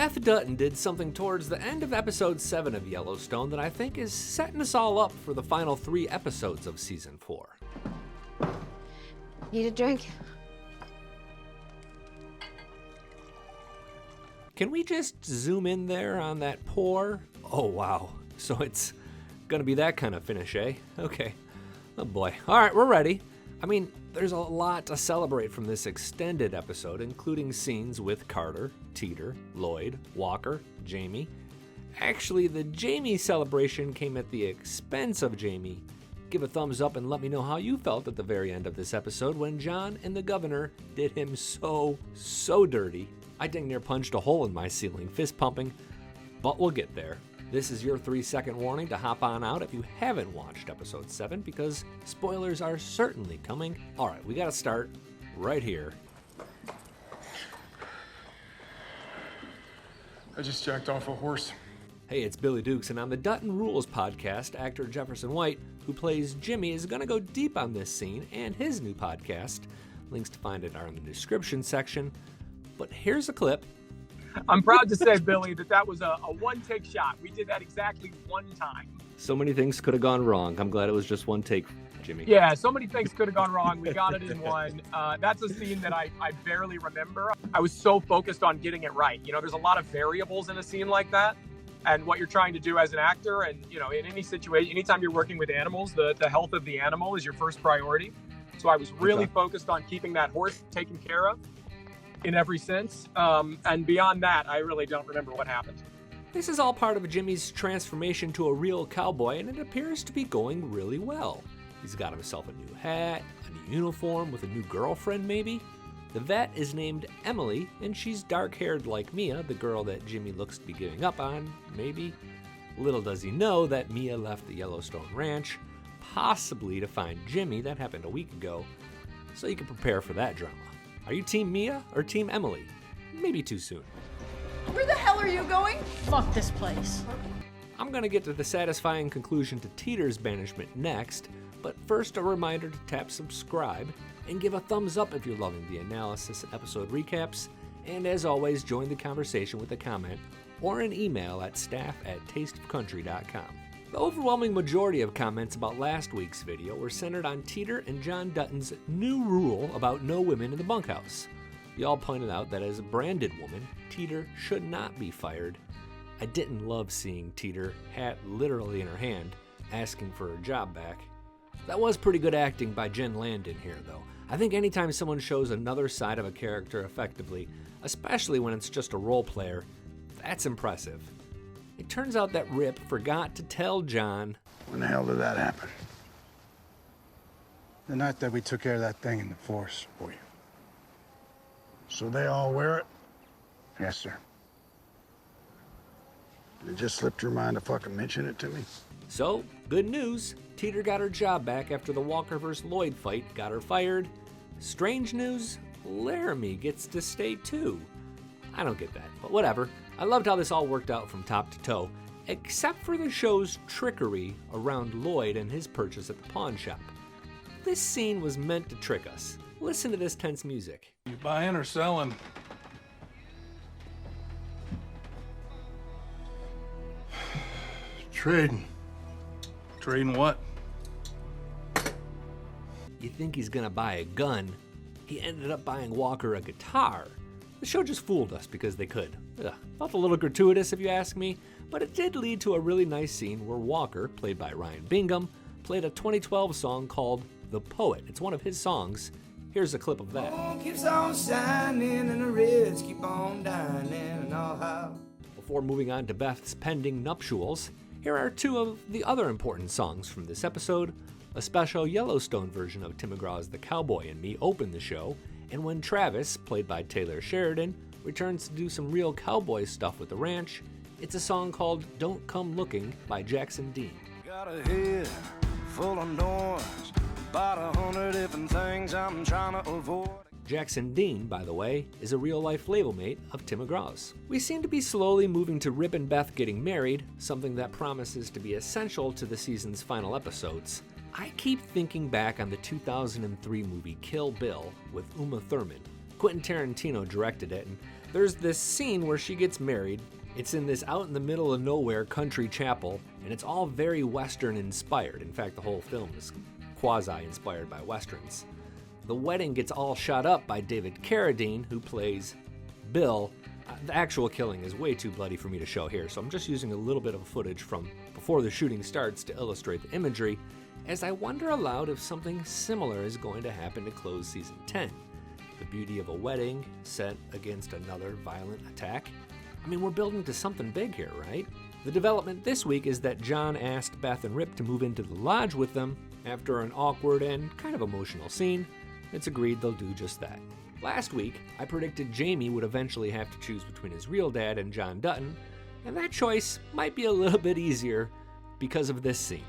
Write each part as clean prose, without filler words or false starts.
Beth Dutton did something towards the end of episode 7 of Yellowstone that I think is setting us all up for the final 3 episodes of season 4. Need a drink? Can we just zoom in there on that pour? Oh wow, so it's gonna be that kind of finish, eh? Okay, oh boy. All right, we're ready. I mean, there's a lot to celebrate from this extended episode, including scenes with Carter, Teeter, Lloyd, Walker, Jamie. Actually, the Jamie celebration came at the expense of Jamie. Give a thumbs up and let me know how you felt at the very end of this episode when John and the governor did him so dirty. I dang near punched a hole in my ceiling, fist pumping, but we'll get there. This is your 3-second warning to hop on out if you haven't watched episode 7, because spoilers are certainly coming. All right, we gotta start right here. I just jacked off a horse. Hey, it's Billy Dukes, and on the Dutton Rules podcast, actor Jefferson White, who plays Jimmy, is gonna go deep on this scene and his new podcast. Links to find it are in the description section. But here's a clip. I'm proud to say, Billy, that was a one-take shot. We did that exactly one time. So many things could have gone wrong. I'm glad it was just one take, Jimmy. Yeah, so many things could have gone wrong. We got it in one. That's a scene that I barely remember. I was so focused on getting it right. You know, there's a lot of variables in a scene like that. And what you're trying to do as an actor, and, you know, in any situation, anytime you're working with animals, the health of the animal is your first priority. So I was really focused on keeping that horse taken care of in every sense. And beyond that, I really don't remember what happened. This is all part of Jimmy's transformation to a real cowboy, and it appears to be going really well. He's got himself a new hat, a new uniform with a new girlfriend maybe. The vet is named Emily, and she's dark-haired like Mia, the girl that Jimmy looks to be giving up on, maybe. Little does he know that Mia left the Yellowstone ranch, possibly to find Jimmy. That happened a week ago, so you can prepare for that drama. Are you Team Mia or Team Emily? Maybe too soon. Where the hell are you going? Fuck this place. I'm gonna get to the satisfying conclusion to Teeter's banishment next, but first a reminder to tap subscribe and give a thumbs up if you're loving the analysis and episode recaps, and as always, join the conversation with a comment or an email at staff@tasteofcountry.com. The overwhelming majority of comments about last week's video were centered on Teeter and John Dutton's new rule about no women in the bunkhouse. Y'all pointed out that as a branded woman, Teeter should not be fired. I didn't love seeing Teeter, hat literally in her hand, asking for her job back. That was pretty good acting by Jen Landon here, though. I think anytime someone shows another side of a character effectively, especially when it's just a role player, that's impressive. It turns out that Rip forgot to tell John. When the hell did that happen? The night that we took care of that thing in the forest for you. So they all wear it? Yes, sir. It just slipped your mind to fucking mention it to me? So, good news. Teeter got her job back after the Walker vs. Lloyd fight got her fired. Strange news, Laramie gets to stay too. I don't get that, but whatever. I loved how this all worked out from top to toe, except for the show's trickery around Lloyd and his purchase at the pawn shop. This scene was meant to trick us. Listen to this tense music. You buying or selling? Trading. Trading what? You think he's gonna buy a gun? He ended up buying Walker a guitar. The show just fooled us because they could. Felt a little gratuitous if you ask me, but it did lead to a really nice scene where Walker, played by Ryan Bingham, played a 2012 song called The Poet. It's one of his songs. Here's a clip of that. Keeps on shining and the reds keep on dining and all how. Before moving on to Beth's pending nuptials, here are 2 of the other important songs from this episode. A special Yellowstone version of Tim McGraw's The Cowboy and Me opened the show, and when Travis, played by Taylor Sheridan, returns to do some real cowboy stuff with the ranch, it's a song called Don't Come Looking by Jackson Dean. Got a head full of noise, about 100 different things I'm trying to avoid. Jackson Dean, by the way, is a real-life label mate of Tim McGraw's. We seem to be slowly moving to Rip and Beth getting married, something that promises to be essential to the season's final episodes. I keep thinking back on the 2003 movie Kill Bill with Uma Thurman. Quentin Tarantino directed it, and there's this scene where she gets married. It's in this out in the middle of nowhere country chapel, and it's all very Western inspired. In fact, the whole film is quasi-inspired by Westerns. The wedding gets all shot up by David Carradine, who plays Bill. The actual killing is way too bloody for me to show here, so I'm just using a little bit of footage from before the shooting starts to illustrate the imagery, as I wonder aloud if something similar is going to happen to close season 10. The beauty of a wedding set against another violent attack. I mean, we're building to something big here, right? The development this week is that John asked Beth and Rip to move into the lodge with them after an awkward and kind of emotional scene. It's agreed they'll do just that. Last week, I predicted Jamie would eventually have to choose between his real dad and John Dutton, and that choice might be a little bit easier because of this scene.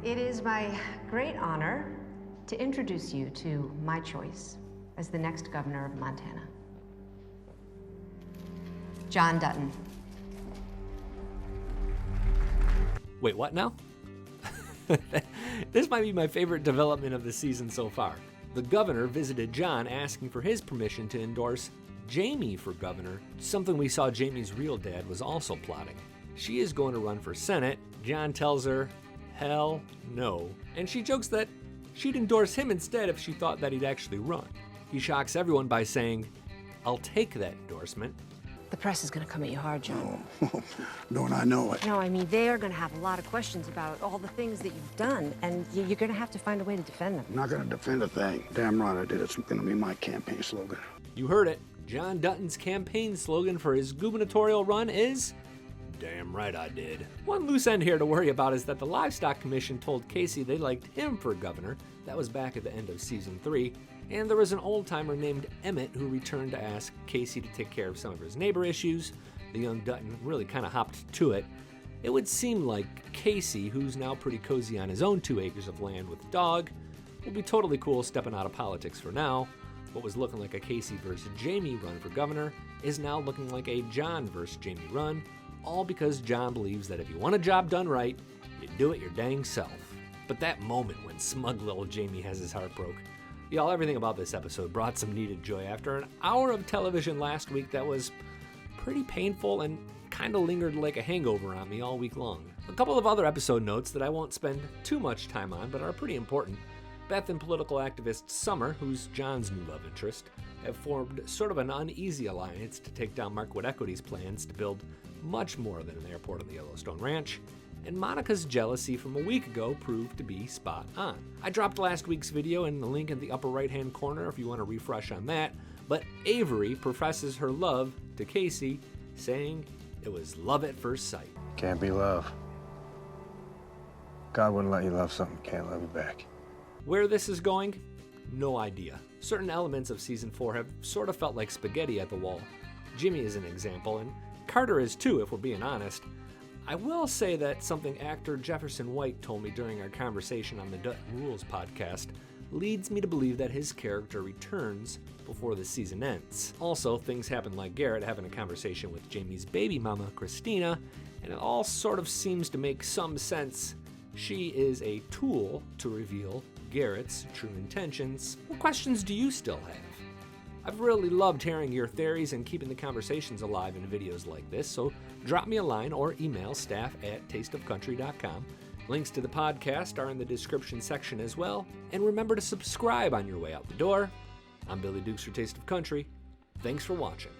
It is my great honor to introduce you to my choice as the next governor of Montana. John Dutton. Wait, what now? This might be my favorite development of the season so far. The governor visited John asking for his permission to endorse Jamie for governor, something we saw Jamie's real dad was also plotting. She is going to run for Senate. John tells her, hell no. And she jokes that she'd endorse him instead if she thought that he'd actually run. He shocks everyone by saying, I'll take that endorsement. The press is going to come at you hard, John. Oh, don't I know it? No, I mean, they are going to have a lot of questions about all the things that you've done, and you're going to have to find a way to defend them. I'm not gonna defend a thing. Damn right I did. It's gonna be my campaign slogan. You heard it. John Dutton's campaign slogan for his gubernatorial run is, damn right I did. One loose end here to worry about is that the Livestock Commission told Kayce they liked him for governor. That was back at the end of season 3. And there was an old-timer named Emmett who returned to ask Kayce to take care of some of his neighbor issues. The young Dutton really kind of hopped to it. It would seem like Kayce, who's now pretty cozy on his own 2 acres of land with a dog, will be totally cool stepping out of politics for now. What was looking like a Kayce versus Jamie run for governor is now looking like a John versus Jamie run, all because John believes that if you want a job done right, you do it your dang self. But that moment when smug little Jamie has his heart broke. Y'all, everything about this episode brought some needed joy after an hour of television last week that was pretty painful and kind of lingered like a hangover on me all week long. A couple of other episode notes that I won't spend too much time on but are pretty important. Beth and political activist Summer, who's John's new love interest, have formed sort of an uneasy alliance to take down Markwood Equity's plans to build much more than an airport on the Yellowstone Ranch. And Monica's jealousy from a week ago proved to be spot on. I dropped last week's video in the link in the upper right-hand corner if you want to refresh on that, but Avery professes her love to Kayce, saying it was love at first sight. Can't be love. God wouldn't let you love something you can't love you back. Where this is going? No idea. Certain elements of season 4 have sort of felt like spaghetti at the wall. Jimmy is an example, and Carter is too, if we're being honest. I will say that something actor Jefferson White told me during our conversation on the Dutton Rules podcast leads me to believe that his character returns before the season ends. Also, things happen like Garrett having a conversation with Jamie's baby mama, Christina, and it all sort of seems to make some sense. She is a tool to reveal Garrett's true intentions. What questions do you still have? I've really loved hearing your theories and keeping the conversations alive in videos like this, so drop me a line or email staff@tasteofcountry.com. Links to the podcast are in the description section as well, and remember to subscribe on your way out the door. I'm Billy Dukes for Taste of Country. Thanks for watching.